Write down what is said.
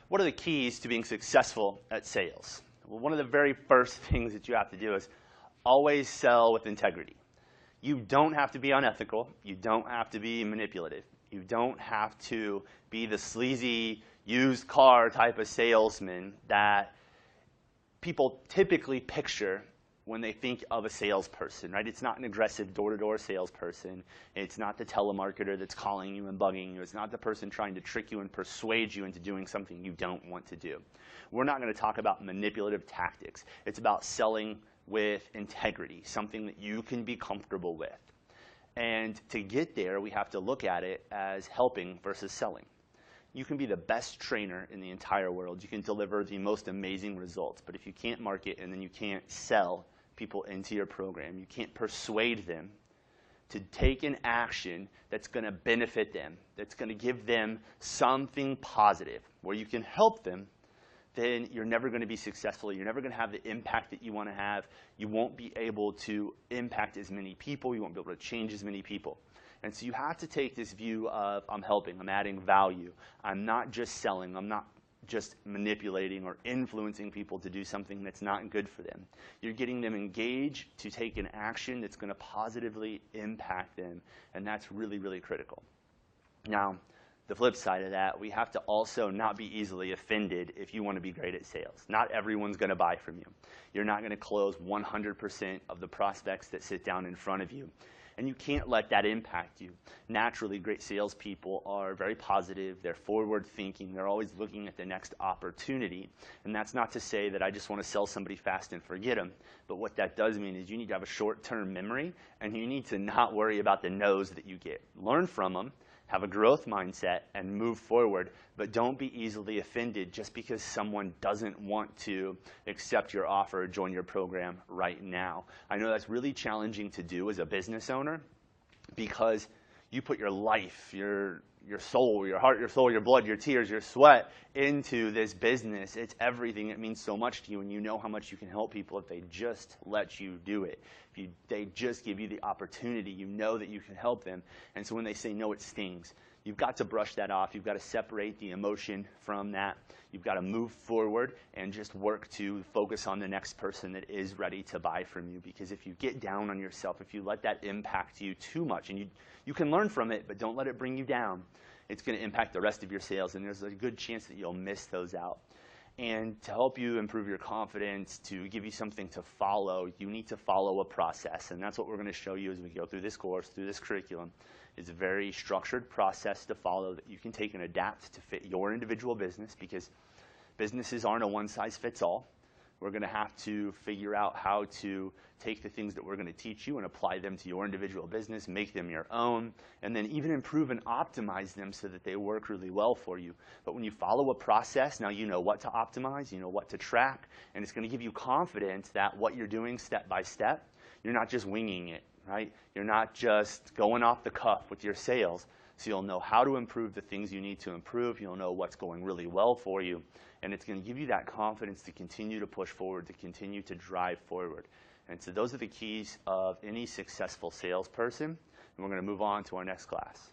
What are the keys to being successful at sales? Well, one of the very first things that you have to do is always sell with integrity. You don't have to be unethical. You don't have to be manipulative. You don't have to be the sleazy used car type of salesman that people typically picture when they think of a salesperson, right? It's not an aggressive door-to-door salesperson. It's not the telemarketer that's calling you and bugging you. It's not the person trying to trick you and persuade you into doing something you don't want to do. We're not going to talk about manipulative tactics. It's about selling with integrity, something that you can be comfortable with. And to get there, we have to look at it as helping versus selling. You can be the best trainer in the entire world. You can deliver the most amazing results. But if you can't market and then you can't sell people into your program, you can't persuade them to take an action that's going to benefit them, that's going to give them something positive, where you can help them, then you're never going to be successful. You're never going to have the impact that you want to have. You won't be able to impact as many people. You won't be able to change as many people. And so you have to take this view of, I'm helping, I'm adding value. I'm not just selling. I'm not just manipulating or influencing people to do something that's not good for them. You're getting them engaged to take an action that's going to positively impact them. And that's really, really critical. Now, the flip side of that, we have to also not be easily offended if you want to be great at sales. Not everyone's going to buy from you. You're not going to close 100% of the prospects that sit down in front of you. And you can't let that impact you. Naturally, great salespeople are very positive. They're forward thinking. They're always looking at the next opportunity. And that's not to say that I just want to sell somebody fast and forget them. But what that does mean is you need to have a short-term memory, and you need to not worry about the no's that you get. Learn from them. Have a growth mindset and move forward, but don't be easily offended just because someone doesn't want to accept your offer or join your program right now. I know that's really challenging to do as a business owner because you put your life, your soul, your heart, your soul, your blood, your tears, your sweat into this business. It's everything. It means so much to you, and you know how much you can help people if they just let you do it. If they just give you the opportunity, you know that you can help them. And so when they say no, it stings. You've got to brush that off. You've got to separate the emotion from that. You've got to move forward and just work to focus on the next person that is ready to buy from you. Because if you get down on yourself, if you let that impact you too much, and you can learn from it, but don't let it bring you down, it's going to impact the rest of your sales. And there's a good chance that you'll miss those out. And to help you improve your confidence, to give you something to follow, you need to follow a process. And that's what we're going to show you as we go through this course, through this curriculum. It's a very structured process to follow that you can take and adapt to fit your individual business, because businesses aren't a one-size-fits-all. We're going to have to figure out how to take the things that we're going to teach you and apply them to your individual business, make them your own, and then even improve and optimize them so that they work really well for you. But when you follow a process, now you know what to optimize, you know what to track, and it's going to give you confidence that what you're doing step by step, you're not just winging it, right? You're not just going off the cuff with your sales. So you'll know how to improve the things you need to improve. You'll know what's going really well for you. And it's going to give you that confidence to continue to push forward, to continue to drive forward. And so those are the keys of any successful salesperson. And we're going to move on to our next class.